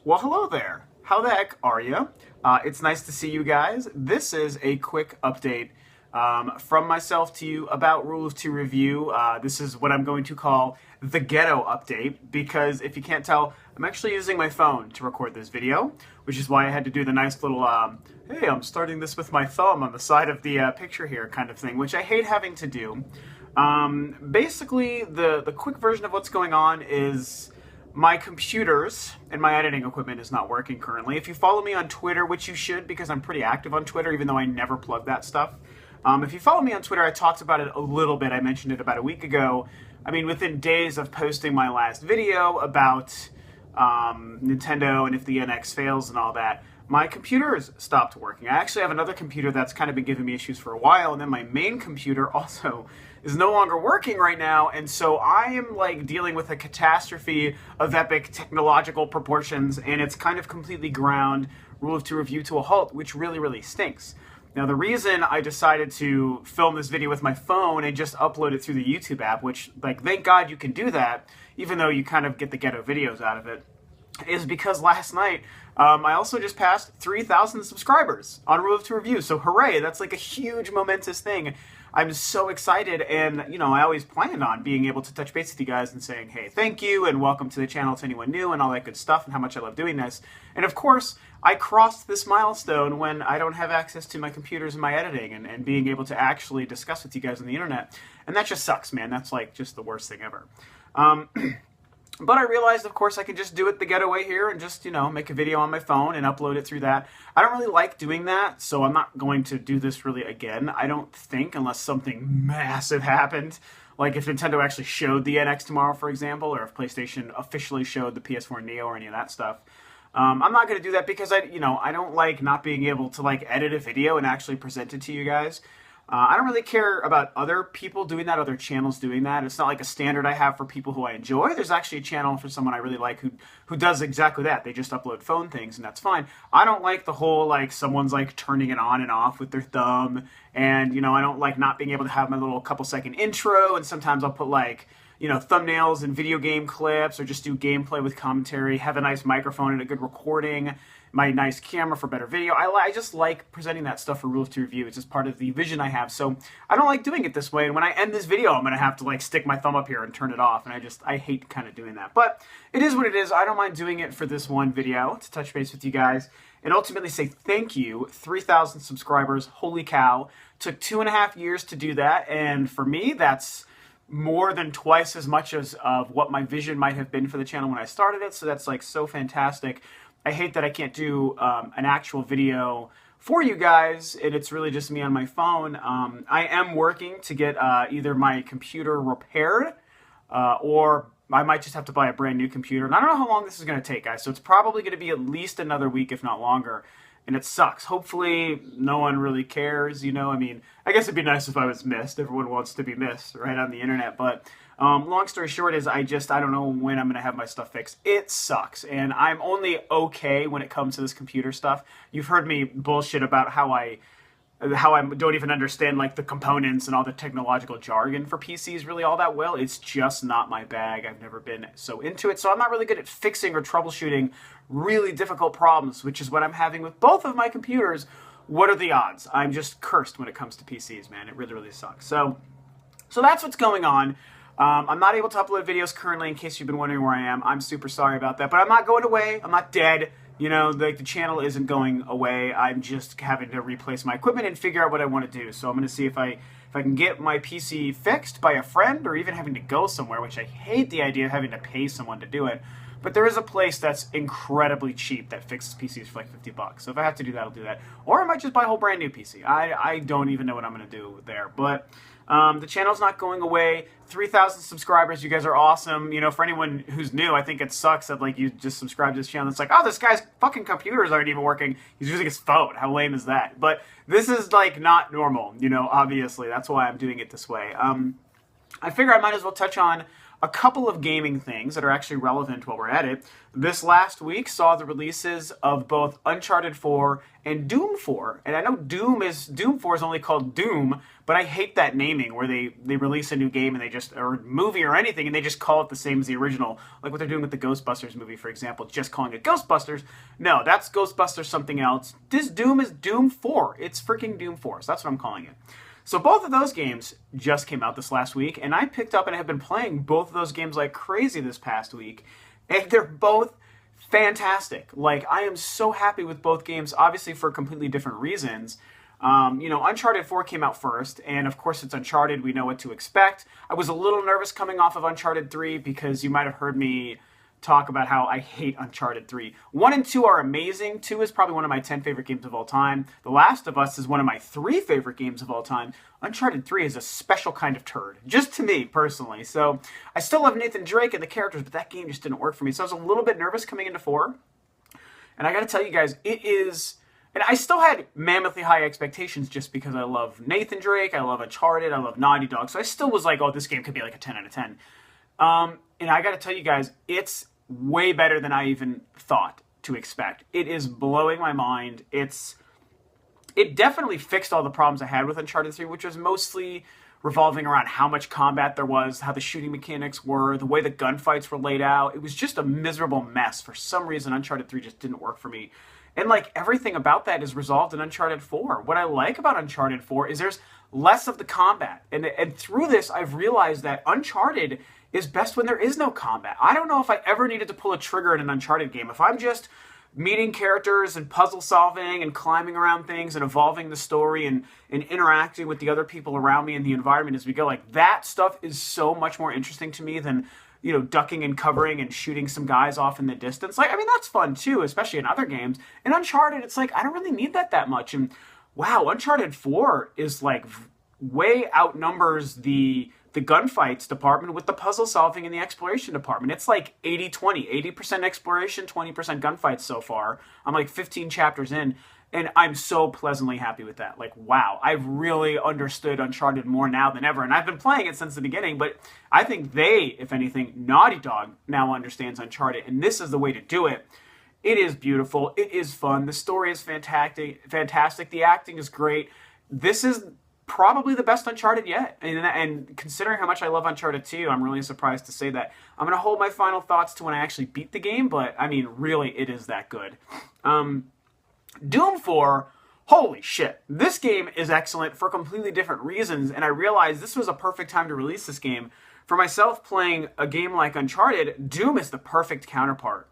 Well, hello there. How the heck are you? It's nice to see you guys. This is a quick update from myself to you about Rule of Two Review. This is what I'm going to call the ghetto update because if you can't tell, I'm actually using my phone to record this video, which is why I had to do the nice little, hey, I'm starting this with my thumb on the side of the picture here kind of thing, which I hate having to do. Basically, the quick version of what's going on is my computers and my editing equipment is not working currently. If you follow me on Twitter, which you should because I'm pretty active on Twitter, even though I never plug that stuff. If you follow me on Twitter, I talked about it a little bit. I mentioned it about a week ago. I mean, within days of posting my last video about Nintendo and if the NX fails and all that, my computers stopped working. I actually have another computer that's kind of been giving me issues for a while, and then my main computer also is no longer working right now, and so I am like dealing with a catastrophe of epic technological proportions, and it's kind of completely ground Rule of Two Review to a halt, which really, really stinks. Now, the reason I decided to film this video with my phone and just upload it through the YouTube app, which, like, thank God you can do that, even though you kind of get the ghetto videos out of it, is because last night I also just passed 3,000 subscribers on Rule of Two Review. So hooray, that's like a huge momentous thing. I'm so excited, and you know, I always planned on being able to touch base with you guys and saying, hey, thank you, and welcome to the channel to anyone new, and all that good stuff, and how much I love doing this. And of course, I crossed this milestone when I don't have access to my computers and my editing, and being able to actually discuss with you guys on the internet. And that just sucks, man. That's like just the worst thing ever. But I realized, of course, I could just do it the getaway here and just, you know, make a video on my phone and upload it through that. I don't really like doing that, so I'm not going to do this really again. I don't think, unless something massive happened. Like if Nintendo actually showed the NX tomorrow, for example, or if PlayStation officially showed the PS4 Neo or any of that stuff. I'm not going to do that because I don't like not being able to like edit a video and actually present it to you guys. I don't really care about other people doing that, other channels doing that. It's not like a standard I have for people who I enjoy. There's actually a channel for someone I really like who does exactly that. They just upload phone things, and that's fine. I don't like the whole, like, someone's, like, turning it on and off with their thumb, and, you know, I don't like not being able to have my little couple-second intro, and sometimes I'll put, like, you know, thumbnails and video game clips, or just do gameplay with commentary, have a nice microphone and a good recording, my nice camera for better video. I just like presenting that stuff for Rule of Two Review. It's just part of the vision I have, so I don't like doing it this way, and when I end this video, I'm going to have to, like, stick my thumb up here and turn it off, and I hate kind of doing that. But it is what it is. I don't mind doing it for this one video to touch base with you guys and ultimately say thank you. 3,000 subscribers, holy cow. Took 2.5 years to do that, and for me, that's more than twice as much as of what my vision might have been for the channel when I started it, so that's like so fantastic. I hate that I can't do an actual video for you guys, and it's really just me on my phone. I am working to get either my computer repaired or I might just have to buy a brand new computer, and I don't know how long this is going to take, guys, so it's probably going to be at least another week, if not longer. And it sucks. Hopefully, no one really cares, you know? I mean, I guess it'd be nice if I was missed. Everyone wants to be missed, right, on the internet. But long story short is I don't know when I'm going to have my stuff fixed. It sucks. And I'm only okay when it comes to this computer stuff. You've heard me bullshit about how I don't even understand, like, the components and all the technological jargon for PCs really all that well. It's just not my bag. I've never been so into it, so I'm not really good at fixing or troubleshooting really difficult problems, which is what I'm having with both of my computers. What are the odds? I'm just cursed when it comes to PCs, man. It really, really sucks. So that's what's going on. I'm not able to upload videos currently, in case you've been wondering where I am. I'm super sorry about that, but I'm not going away. I'm not dead. You know, like, the channel isn't going away. I'm just having to replace my equipment and figure out what I want to do. So I'm going to see if I can get my PC fixed by a friend, or even having to go somewhere, which I hate the idea of having to pay someone to do it. But there is a place that's incredibly cheap that fixes PCs for like $50. So if I have to do that, I'll do that. Or I might just buy a whole brand new PC. I don't even know what I'm going to do there. But the channel's not going away. 3,000 subscribers. You guys are awesome. You know, for anyone who's new, I think it sucks that, like, you just subscribe to this channel. It's like, oh, this guy's fucking computers aren't even working. He's using his phone. How lame is that? But this is, like, not normal, you know, obviously. That's why I'm doing it this way. I figure I might as well touch on a couple of gaming things that are actually relevant while we're at it. This last week saw the releases of both Uncharted 4 and Doom 4. And I know Doom 4 is only called Doom, but I hate that naming where they release a new game and they just, or movie or anything, and they just call it the same as the original. Like what they're doing with the Ghostbusters movie, for example, just calling it Ghostbusters. No, that's Ghostbusters something else. This Doom is Doom 4. It's freaking Doom 4, so that's what I'm calling it. So both of those games just came out this last week, and I picked up and have been playing both of those games like crazy this past week, and they're both fantastic. Like, I am so happy with both games, obviously for completely different reasons. Uncharted 4 came out first, and of course it's Uncharted, we know what to expect. I was a little nervous coming off of Uncharted 3 because you might have heard me talk about how I hate Uncharted 3. 1 and 2 are amazing. 2 is probably one of my 10 favorite games of all time. The Last of Us is one of my 3 favorite games of all time. Uncharted 3 is a special kind of turd, just to me, personally. So, I still love Nathan Drake and the characters, but that game just didn't work for me. So I was a little bit nervous coming into 4. And I gotta tell you guys, it is... And I still had mammothly high expectations just because I love Nathan Drake, I love Uncharted, I love Naughty Dog. So I still was like, oh, this game could be like a 10 out of 10. And I gotta tell you guys, it's way better than I even thought to expect. It is blowing my mind. It definitely fixed all the problems I had with Uncharted 3, which was mostly revolving around how much combat there was, how the shooting mechanics were, the way the gunfights were laid out. It was just a miserable mess. For some reason, Uncharted 3 just didn't work for me. And like everything about that is resolved in Uncharted 4. What I like about Uncharted 4 is there's less of the combat. And through this, I've realized that Uncharted is best when there is no combat. I don't know if I ever needed to pull a trigger in an Uncharted game. If I'm just meeting characters and puzzle solving and climbing around things and evolving the story and interacting with the other people around me in the environment as we go, like that stuff is so much more interesting to me than, ducking and covering and shooting some guys off in the distance. Like, I mean, that's fun too, especially in other games. In Uncharted, it's like, I don't really need that much. And wow, Uncharted 4 is like way outnumbers the gunfights department with the puzzle solving and the exploration department. It's like 80-20, 80% exploration, 20% gunfights so far. I'm like 15 chapters in, and I'm so pleasantly happy with that. Like, wow, I've really understood Uncharted more now than ever, and I've been playing it since the beginning, but I think they, if anything, Naughty Dog now understands Uncharted, and this is the way to do it. It is beautiful. It is fun. The story is fantastic. The acting is great. This is probably the best Uncharted yet. And considering how much I love Uncharted 2, I'm really surprised to say that. I'm going to hold my final thoughts to when I actually beat the game, but I mean, really, it is that good. Doom 4, holy shit. This game is excellent for completely different reasons, and I realized this was a perfect time to release this game. For myself, playing a game like Uncharted, Doom is the perfect counterpoint,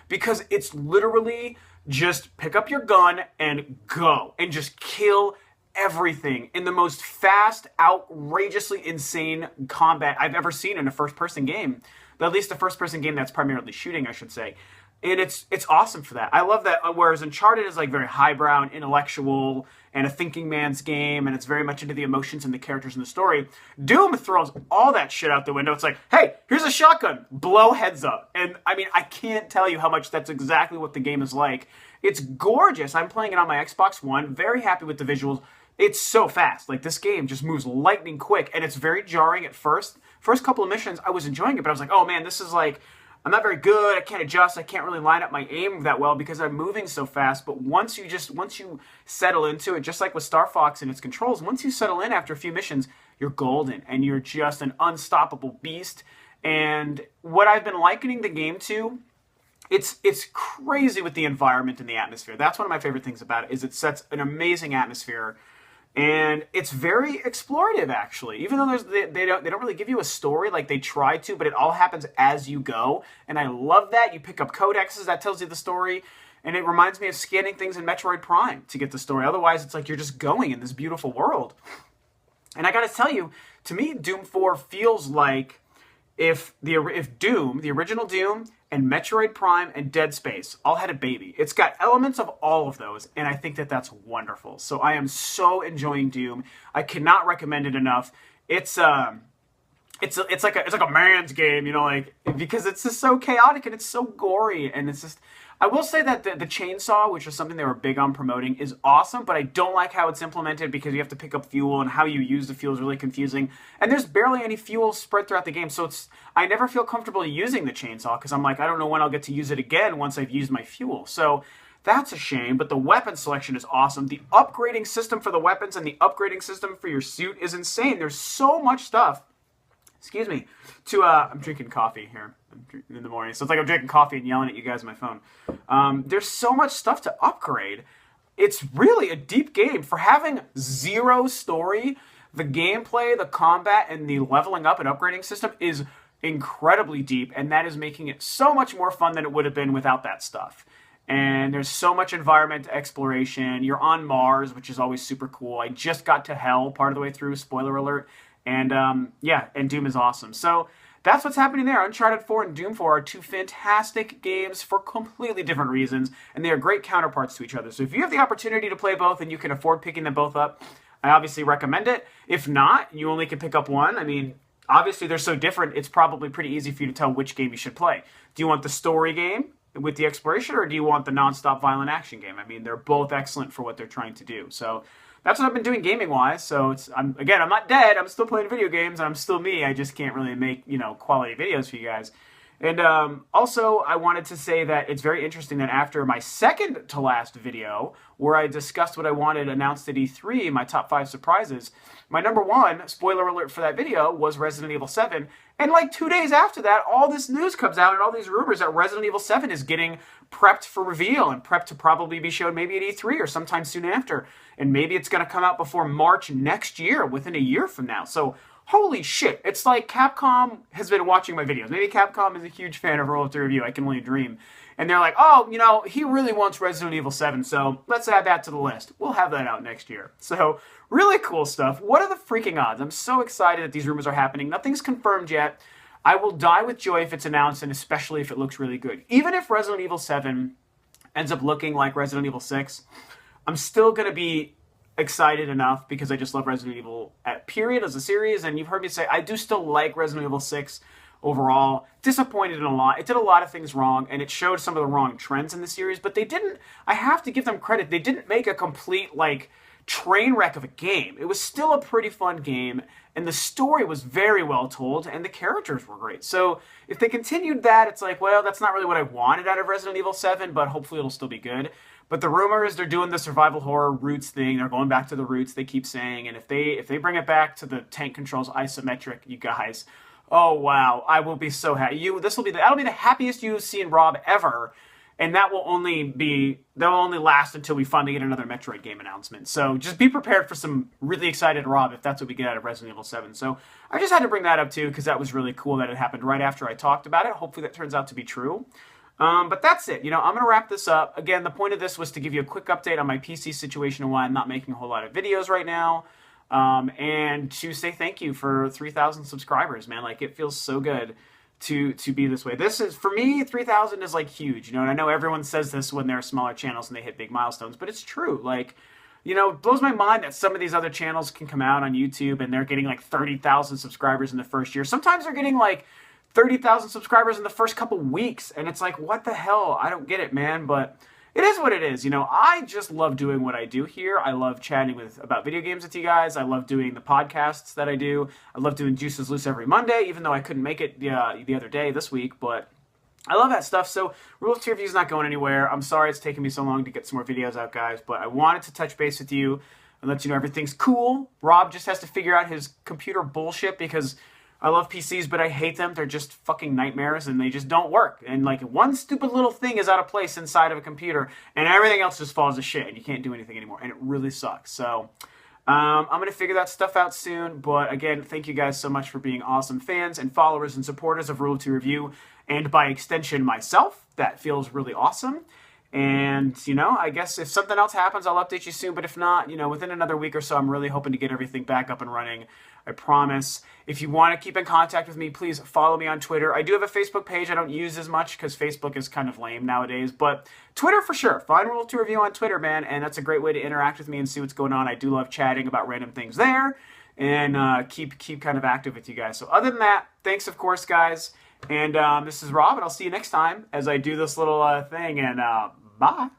because it's literally just pick up your gun and go, and just kill everything in the most fast, outrageously insane combat I've ever seen in a first-person game. At least a first-person game that's primarily shooting, I should say. And it's awesome for that. I love that, whereas Uncharted is like very highbrow and intellectual and a thinking man's game, and it's very much into the emotions and the characters and the story. Doom throws all that shit out the window. It's like, hey, here's a shotgun, blow heads up. And I mean, I can't tell you how much that's exactly what the game is like. It's gorgeous. I'm playing it on my Xbox One, very happy with the visuals. It's so fast. Like, this game just moves lightning quick, and it's very jarring at first. First couple of missions, I was enjoying it, but I was like, oh man, this is like, I'm not very good, I can't adjust, I can't really line up my aim that well because I'm moving so fast. But once you settle into it, just like with Star Fox and its controls, once you settle in after a few missions, you're golden, and you're just an unstoppable beast. And what I've been likening the game to, it's crazy with the environment and the atmosphere. That's one of my favorite things about it, is it sets an amazing atmosphere. And it's very explorative, actually. Even though they don't really give you a story like they try to, but it all happens as you go. And I love that. You pick up codexes, that tells you the story. And it reminds me of scanning things in Metroid Prime to get the story. Otherwise, it's like you're just going in this beautiful world. And I gotta tell you, to me, Doom 4 feels like if Doom, the original Doom, and Metroid Prime and Dead Space all had a baby. It's got elements of all of those, and I think that that's wonderful. So I am so enjoying Doom. I cannot recommend it enough. It's like a man's game, like, because it's just so chaotic and it's so gory, and it's just, I will say that the chainsaw, which is something they were big on promoting, is awesome, but I don't like how it's implemented because you have to pick up fuel, and how you use the fuel is really confusing. And there's barely any fuel spread throughout the game, so I never feel comfortable using the chainsaw because I'm like, I don't know when I'll get to use it again once I've used my fuel. So that's a shame, but the weapon selection is awesome. The upgrading system for the weapons and the upgrading system for your suit is insane. There's so much stuff. Excuse me. I'm drinking coffee here in the morning, so it's like I'm drinking coffee and yelling at you guys on my phone. There's so much stuff to upgrade. It's really a deep game. For having zero story, the gameplay, the combat, and the leveling up and upgrading system is incredibly deep, and that is making it so much more fun than it would have been without that stuff. And there's so much environment exploration. You're on Mars, which is always super cool. I just got to Hell part of the way through, spoiler alert. And yeah, and Doom is awesome. So that's what's happening there. Uncharted 4 and Doom 4 are two fantastic games for completely different reasons, and they are great counterparts to each other. So if you have the opportunity to play both and you can afford picking them both up, I obviously recommend it. If not, you only can pick up one. I mean, obviously they're so different, it's probably pretty easy for you to tell which game you should play. Do you want the story game with the exploration, or do you want the non-stop violent action game? I mean, they're both excellent for what they're trying to do. So that's what I've been doing gaming-wise. So I'm not dead. I'm still playing video games, and I'm still me. I just can't really make, quality videos for you guys. And also, I wanted to say that it's very interesting that after my second to last video, where I discussed what I wanted announced at E3, my top 5 surprises, my number 1, spoiler alert for that video, was Resident Evil 7. And like 2 days after that, all this news comes out and all these rumors that Resident Evil 7 is getting prepped for reveal and prepped to probably be shown maybe at E3 or sometime soon after. And maybe it's going to come out before March next year, within a year from now. So holy shit, it's like Capcom has been watching my videos. Maybe Capcom is a huge fan of Roll to Review, I can only dream. And they're like, oh, he really wants Resident Evil 7, so let's add that to the list. We'll have that out next year. So, really cool stuff. What are the freaking odds? I'm so excited that these rumors are happening. Nothing's confirmed yet. I will die with joy if it's announced, and especially if it looks really good. Even if Resident Evil 7 ends up looking like Resident Evil 6, I'm still going to be excited enough because I just love Resident Evil period as a series, and you've heard me say I do still like Resident Evil 6 overall. Disappointed in a lot. It did a lot of things wrong, and it showed some of the wrong trends in the series, but they didn't, I have to give them credit, they didn't make a complete, train wreck of a game. It was still a pretty fun game, and the story was very well told, and the characters were great. So if they continued that, it's like, well, that's not really what I wanted out of Resident Evil 7, but hopefully it'll still be good. But the rumor is they're doing the survival horror roots thing. They're going back to the roots, they keep saying. And if they bring it back to the tank controls isometric, you guys, oh wow, I will be so happy. That'll be the happiest you've seen Rob ever. And that'll only last until we finally get another Metroid game announcement. So just be prepared for some really excited Rob if that's what we get out of Resident Evil 7. So I just had to bring that up too because that was really cool that it happened right after I talked about it. Hopefully that turns out to be true. But that's it. I'm going to wrap this up. Again, the point of this was to give you a quick update on my PC situation and why I'm not making a whole lot of videos right now. And to say thank you for 3,000 subscribers, man. It feels so good to be this way. This is, for me, 3,000 is huge, and I know everyone says this when they're smaller channels and they hit big milestones, but it's true. It blows my mind that some of these other channels can come out on YouTube and they're getting 30,000 subscribers in the first year. Sometimes they're getting 30,000 subscribers in the first couple weeks, and it's what the hell? I don't get it, man, but it is what it is. I just love doing what I do here. I love chatting about video games with you guys. I love doing the podcasts that I do. I love doing Juices Loose every Monday, even though I couldn't make it the other day this week, but I love that stuff. So Rules to Review is not going anywhere. I'm sorry it's taken me so long to get some more videos out, guys, but I wanted to touch base with you and let you know everything's cool. Rob just has to figure out his computer bullshit because I love PCs, but I hate them. They're just fucking nightmares, and they just don't work. And one stupid little thing is out of place inside of a computer, and everything else just falls to shit, and you can't do anything anymore, and it really sucks. So I'm going to figure that stuff out soon, but again, thank you guys so much for being awesome fans and followers and supporters of Rule 2 Review, and by extension, myself. That feels really awesome. And, I guess if something else happens, I'll update you soon. But if not, within another week or so, I'm really hoping to get everything back up and running. I promise. If you want to keep in contact with me, please follow me on Twitter. I do have a Facebook page I don't use as much because Facebook is kind of lame nowadays. But Twitter for sure. Find Rule 2 Review on Twitter, man. And that's a great way to interact with me and see what's going on. I do love chatting about random things there. And keep kind of active with you guys. So other than that, thanks, of course, guys. And this is Rob, and I'll see you next time as I do this little thing. And bye.